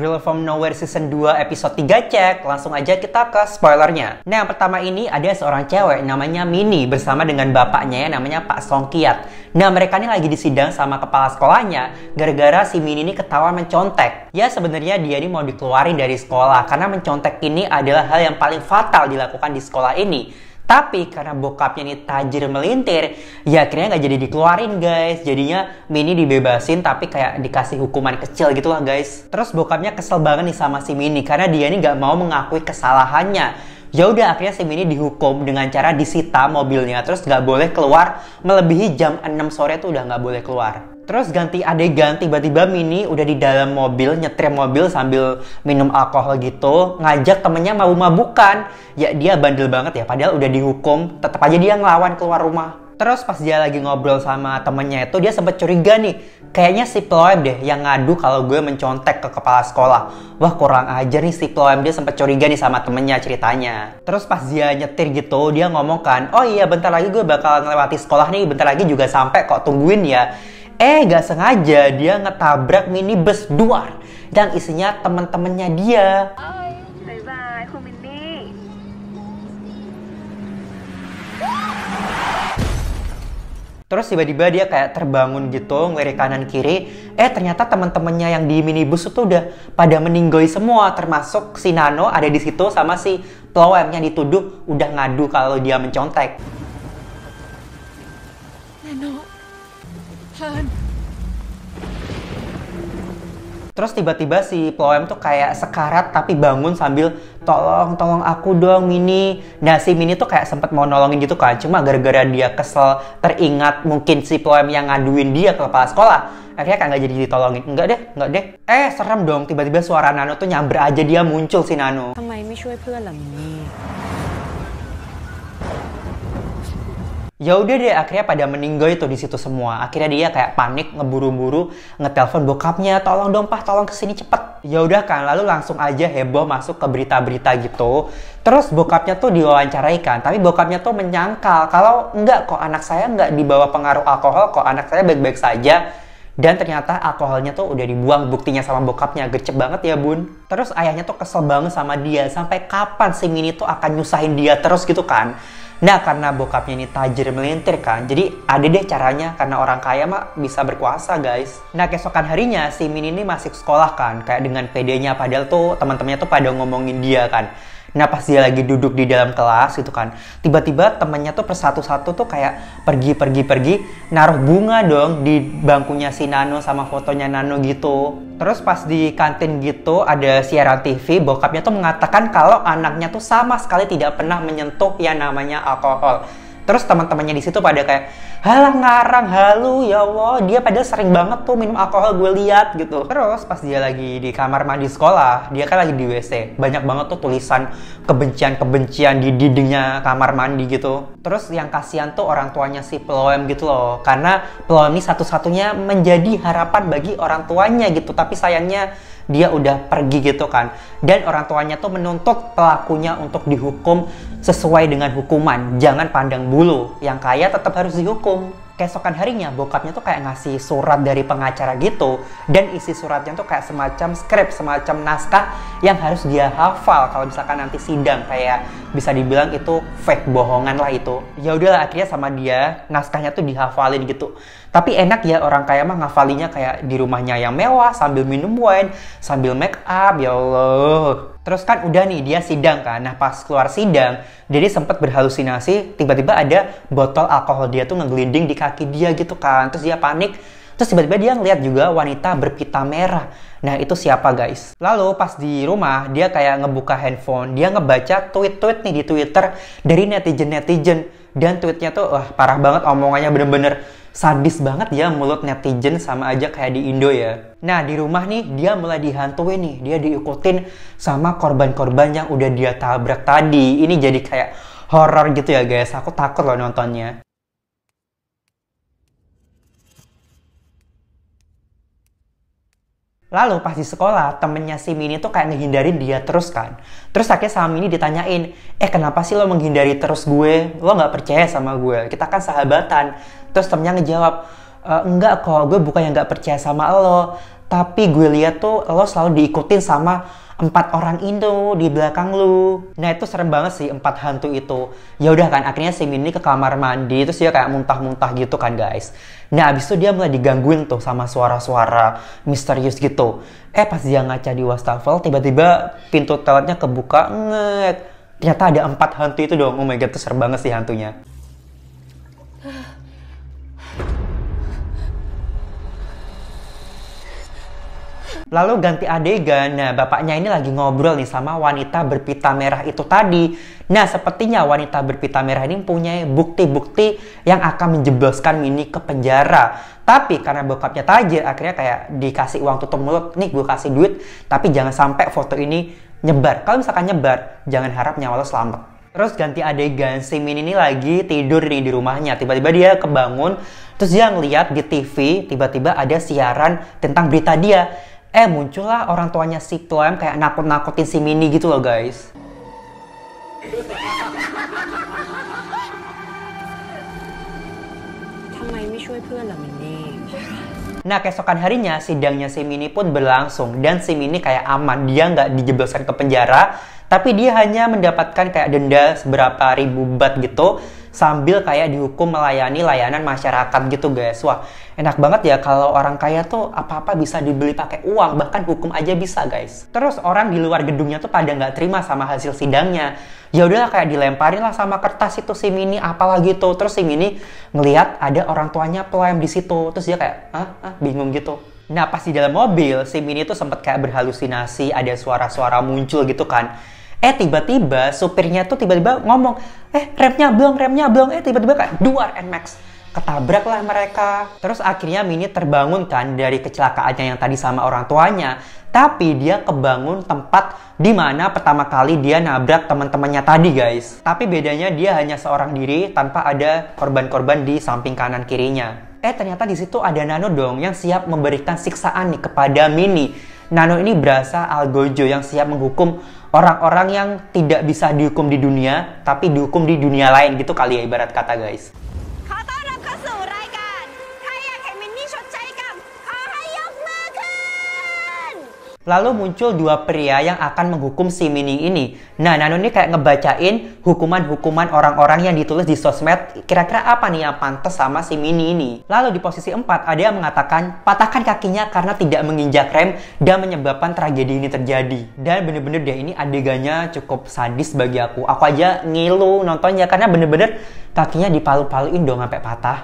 Girl From Nowhere Season 2 episode 3 cek. Langsung aja kita ke spoilernya. Nah, yang pertama ini ada seorang cewek namanya Mini bersama dengan bapaknya ya, namanya Pak Songkiat. Nah, mereka ini lagi disidang sama kepala sekolahnya gara-gara si Mini ini ketahuan mencontek. Ya, sebenarnya dia ini mau dikeluarin dari sekolah karena mencontek ini adalah hal yang paling fatal dilakukan di sekolah ini. Tapi karena bokapnya ini tajir melintir, ya akhirnya nggak jadi dikeluarin guys. Jadinya Mini dibebasin tapi kayak dikasih hukuman kecil gitu lah guys. Terus bokapnya kesel banget nih sama si Mini karena dia ini nggak mau mengakui kesalahannya. Ya udah akhirnya si Mini dihukum dengan cara disita mobilnya. Terus nggak boleh keluar melebihi jam 6 sore tuh udah nggak boleh keluar. Terus ganti adegan, tiba-tiba Mini udah di dalam mobil, nyetir mobil sambil minum alkohol gitu, ngajak temennya mabuk-mabukan. Ya dia bandel banget ya, padahal udah dihukum, tetap aja dia ngelawan keluar rumah. Terus pas dia lagi ngobrol sama temennya itu, dia sempet curiga nih, kayaknya si Ploem deh yang ngadu kalau gue mencontek ke kepala sekolah. Wah kurang ajar nih si Ploem, dia sempet curiga nih sama temennya ceritanya. Terus pas dia nyetir gitu, dia ngomong kan, oh iya bentar lagi gue bakal ngelewati sekolah nih, bentar lagi juga sampai kok, tungguin ya. Gak sengaja dia ngetabrak minibus duar yang isinya temen-temennya dia. Bye-bye, Ko Mini. Terus tiba-tiba dia kayak terbangun gitu, ngelirik kanan kiri. Ternyata temen-temennya yang di minibus itu udah pada meninggoy semua, termasuk si Nano ada di situ sama si Ploem yang dituduh udah ngadu kalau dia mencontek. Nano. Han. Terus tiba-tiba si Ploem tuh kayak sekarat tapi bangun sambil tolong aku dong Mini. Nah si Mini tuh kayak sempet mau nolongin gitu kan, cuma gara-gara dia kesel teringat mungkin si Ploem yang ngaduin dia ke kepala sekolah, akhirnya kan nggak jadi ditolongin. Enggak deh. Serem dong, tiba-tiba suara Nano tuh nyamber aja, dia muncul si Nano. ทำไมไม่ช่วยเพื่อนล่ะมินนี่ Ya udah deh, akhirnya pada meninggoy tuh di situ semua. Akhirnya dia kayak panik, ngeburu-buru, ngetelepon bokapnya, tolong dong Pak, tolong kesini cepet. Ya udah kan, lalu langsung aja heboh masuk ke berita-berita gitu. Terus bokapnya tuh diwawancarai kan, tapi bokapnya tuh menyangkal kalau enggak kok anak saya enggak dibawa pengaruh alkohol, kok anak saya baik-baik saja. Dan ternyata alkoholnya tuh udah dibuang, buktinya sama bokapnya. Gercep banget ya bun. Terus ayahnya tuh kesel banget sama dia, sampai kapan si Mini tuh akan nyusahin dia terus gitu kan. Nah karena bokapnya ini tajir melintir kan, jadi ada deh caranya, karena orang kaya mah bisa berkuasa guys. Nah keesokan harinya si Mini ini masuk sekolah kan, kayak dengan pedenya, padahal tuh teman-temannya tuh pada ngomongin dia kan. Nah pas dia lagi duduk di dalam kelas gitu kan, tiba-tiba temennya tuh persatu-satu tuh kayak pergi naruh bunga dong di bangkunya si Nano sama fotonya Nano gitu. Terus pas di kantin gitu ada siaran TV, bokapnya tuh mengatakan kalau anaknya tuh sama sekali tidak pernah menyentuh yang namanya alkohol. Terus teman-temannya di situ pada kayak, halah ngarang, halu ya Allah, dia padahal sering banget tuh minum alkohol, gue lihat gitu. Terus pas dia lagi di kamar mandi sekolah, dia kan lagi di WC, banyak banget tuh tulisan kebencian di dindingnya kamar mandi gitu. Terus yang kasihan tuh orang tuanya si Ploem gitu loh, karena Ploem ini satu-satunya menjadi harapan bagi orang tuanya gitu, tapi sayangnya dia udah pergi gitu kan. Dan orang tuanya tuh menuntut pelakunya untuk dihukum sesuai dengan hukuman, jangan pandang bulu, yang kaya tetap harus dihukum. Keesokan harinya bokapnya tuh kayak ngasih surat dari pengacara gitu, dan isi suratnya tuh kayak semacam skrip, semacam naskah yang harus dia hafal kalau misalkan nanti sidang, kayak bisa dibilang itu fake bohongan lah itu. Ya udahlah akhirnya sama dia naskahnya tuh dihafalin gitu. Tapi enak ya orang kaya mah ngafalinya kayak di rumahnya yang mewah sambil minum wine, sambil make up, ya Allah. Terus kan udah nih dia sidang kan. Nah pas keluar sidang, jadi sempat berhalusinasi, tiba-tiba ada botol alkohol dia tuh ngegelinding di kaki dia gitu kan. Terus dia panik, terus tiba-tiba dia ngeliat juga wanita berpita merah. Nah itu siapa guys? Lalu pas di rumah dia kayak ngebuka handphone, dia ngebaca tweet-tweet nih di Twitter dari netizen-netizen. Dan tweetnya tuh wah parah banget, omongannya bener-bener sadis banget ya mulut netizen, sama aja kayak di Indo ya. Nah di rumah nih dia mulai dihantui nih, dia diikutin sama korban-korban yang udah dia tabrak tadi. Ini jadi kayak horor gitu ya guys, aku takut loh nontonnya. Lalu pas di sekolah, temennya si Mini tuh kayak ngehindarin dia terus kan. Terus akhirnya sama Mini ditanyain, kenapa sih lo menghindari terus gue? Lo gak percaya sama gue? Kita kan sahabatan. Terus temennya ngejawab, enggak kok, gue bukan yang gak percaya sama lo. tapi gue lihat tuh lo selalu diikutin sama 4 orang itu di belakang lu. Nah itu serem banget sih 4 hantu itu. Ya udah kan, akhirnya si Minnie ke kamar mandi, terus dia kayak muntah-muntah gitu kan guys. Nah abis itu dia mulai digangguin tuh sama suara-suara misterius gitu. Pas dia ngaca di wastafel, tiba-tiba pintu toiletnya kebuka, ternyata ada 4 hantu itu dong. Oh my god, itu serem banget sih hantunya. Lalu ganti adegan, nah bapaknya ini lagi ngobrol nih sama wanita berpita merah itu tadi. Nah sepertinya wanita berpita merah ini punya bukti-bukti yang akan menjebloskan Minnie ke penjara. Tapi karena bokapnya tajir, akhirnya kayak dikasih uang tutup mulut, nih gue kasih duit, tapi jangan sampai foto ini nyebar. Kalau misalkan nyebar, jangan harap nyawa lo selamat. Terus ganti adegan, si Minnie ini lagi tidur nih di rumahnya. Tiba-tiba dia kebangun, terus dia ngeliat di TV, tiba-tiba ada siaran tentang berita dia. Muncullah orang tuanya si Plum kayak nakut-nakutin si Minnie gitu loh guys. Nah keesokan harinya sidangnya si Minnie pun berlangsung dan si Minnie kayak aman, dia nggak dijebloskan ke penjara, tapi dia hanya mendapatkan kayak denda seberapa ribu bat gitu sambil kayak dihukum melayani layanan masyarakat gitu guys. Wah enak banget ya kalau orang kaya tuh apa-apa bisa dibeli pakai uang, bahkan hukum aja bisa guys. Terus orang di luar gedungnya tuh pada nggak terima sama hasil sidangnya. Ya udahlah kayak dilemparin lah sama kertas itu si Minnie apalah gitu. Terus si Minnie ngelihat ada orang tuanya Plum di situ, terus dia kayak bingung gitu. Nah pas di dalam mobil si Minnie tuh sempet kayak berhalusinasi, ada suara-suara muncul gitu kan. Tiba-tiba supirnya tuh tiba-tiba ngomong, remnya belum, tiba-tiba kayak duar NMAX. Ketabrak lah mereka. Terus akhirnya Minnie terbangun kan dari kecelakaannya yang tadi sama orang tuanya. Tapi dia kebangun tempat di mana pertama kali dia nabrak teman-temannya tadi guys. Tapi bedanya dia hanya seorang diri tanpa ada korban-korban di samping kanan kirinya. Ternyata di situ ada Nano dong yang siap memberikan siksaan nih kepada Minnie. Nano ini berasa Algojo yang siap menghukum orang-orang yang tidak bisa dihukum di dunia, tapi dihukum di dunia lain gitu kali ya ibarat kata guys. Lalu muncul 2 pria yang akan menghukum si Minnie ini. Nah, Nano ini kayak ngebacain hukuman-hukuman orang-orang yang ditulis di sosmed. Kira-kira apa nih yang pantas sama si Minnie ini? Lalu di posisi 4 ada yang mengatakan patahkan kakinya karena tidak menginjak rem dan menyebabkan tragedi ini terjadi. Dan bener-bener dia ini adegannya cukup sadis bagi aku. Aku aja ngilu nontonnya karena bener-bener kakinya dipalu-paluin dong sampai patah.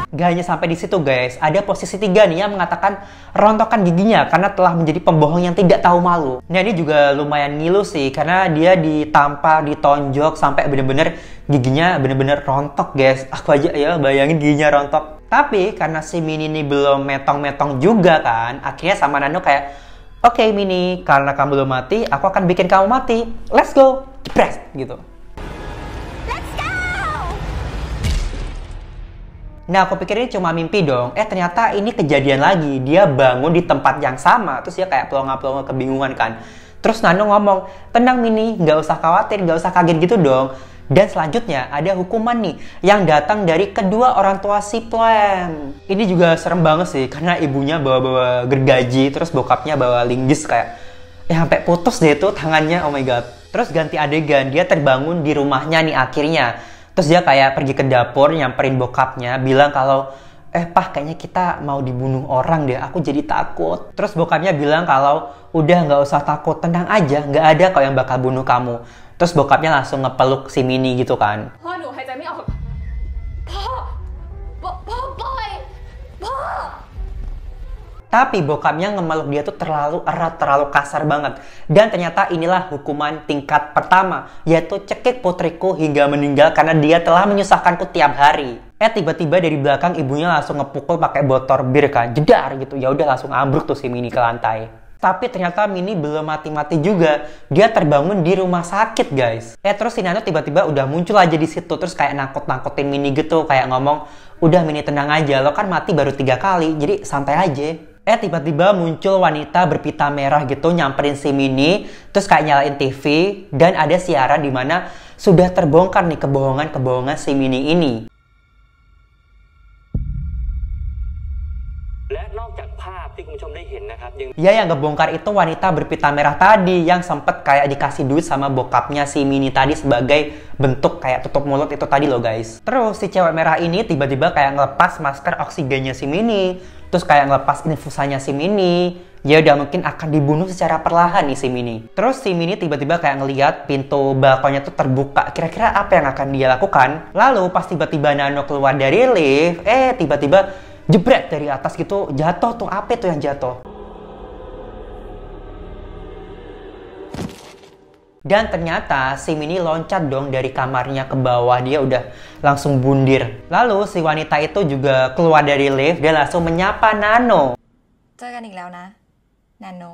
Gak hanya sampai di situ guys, ada posisi 3 nih yang mengatakan rontokan giginya karena telah menjadi pembohong yang tidak tahu malu. Nah ini juga lumayan ngilu sih karena dia ditampar, ditonjok sampai bener-bener giginya bener-bener rontok guys. Aku aja ya bayangin giginya rontok. Tapi karena si Minnie ini belum metong-metong juga kan, akhirnya sama Nano kayak, oke Minnie, karena kamu belum mati, aku akan bikin kamu mati. Let's go, jepres gitu. Nah aku pikir ini cuma mimpi dong, ternyata ini kejadian lagi. Dia bangun di tempat yang sama, terus dia kayak pelongo-pelongo kebingungan kan. Terus Nano ngomong, tenang Minnie, nggak usah khawatir, nggak usah kaget gitu dong. Dan selanjutnya ada hukuman nih, yang datang dari kedua orang tua si Plum. Ini juga serem banget sih, karena ibunya bawa-bawa gergaji, terus bokapnya bawa linggis kayak, sampai putus deh tuh tangannya, oh my god. Terus ganti adegan, dia terbangun di rumahnya nih akhirnya. Terus dia kayak pergi ke dapur, nyamperin bokapnya, bilang kalau, Pah kayaknya kita mau dibunuh orang deh, aku jadi takut. Terus bokapnya bilang kalau, udah nggak usah takut, tenang aja, nggak ada kok yang bakal bunuh kamu. Terus bokapnya langsung ngepeluk si Minnie gitu kan. Tapi bokapnya ngemeluk dia tuh terlalu erat, terlalu kasar banget. Dan ternyata inilah hukuman tingkat pertama, yaitu cekik putriku hingga meninggal karena dia telah menyusahkanku tiap hari. Tiba-tiba dari belakang ibunya langsung ngepukul pakai botol bir kan, jedar gitu. Ya udah langsung ambruk tuh si Minnie ke lantai. Tapi ternyata Minnie belum mati-mati juga. Dia terbangun di rumah sakit guys. Terus si Nano tiba-tiba udah muncul aja di situ, terus kayak nakut-nakutin Minnie gitu, kayak ngomong, udah Minnie tenang aja, lo kan mati baru 3 kali, jadi santai aja. Tiba-tiba muncul wanita berpita merah gitu nyamperin si Minnie, terus kayak nyalain TV dan ada siaran di mana sudah terbongkar nih kebohongan-kebohongan si Minnie ini. Ya, yang ngebongkar itu wanita berpita merah tadi yang sempet kayak dikasih duit sama bokapnya si Mini tadi sebagai bentuk kayak tutup mulut itu tadi loh guys. Terus si cewek merah ini tiba-tiba kayak ngelepas masker oksigennya si Mini, terus kayak ngelepas infusanya si Mini. Ya udah mungkin akan dibunuh secara perlahan nih si Mini. Terus si Mini tiba-tiba kayak ngelihat pintu balkonnya tuh terbuka. Kira-kira apa yang akan dia lakukan? Lalu pas tiba-tiba Nano keluar dari lift, tiba-tiba jebret dari atas gitu, jatuh tuh. Apa tuh yang jatuh? Dan ternyata si Mini loncat dong dari kamarnya ke bawah. Dia udah langsung bundir. Lalu si wanita itu juga keluar dari lift. Dia langsung menyapa Nano. เจอกันอีกแล้วนะนาโน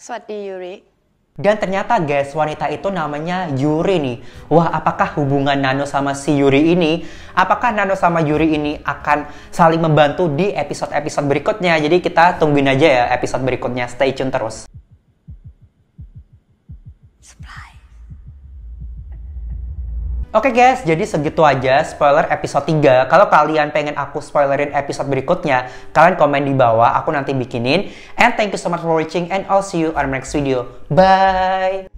สวัสดียูริ Dan ternyata guys, wanita itu namanya Yuri nih. Wah, apakah hubungan Nano sama si Yuri ini? Apakah Nano sama Yuri ini akan saling membantu di episode-episode berikutnya? Jadi kita tungguin aja ya episode berikutnya. Stay tune terus. Oke guys, jadi segitu aja spoiler episode 3. Kalau kalian pengen aku spoilerin episode berikutnya, kalian komen di bawah, aku nanti bikinin. And thank you so much for watching and I'll see you on my next video. Bye!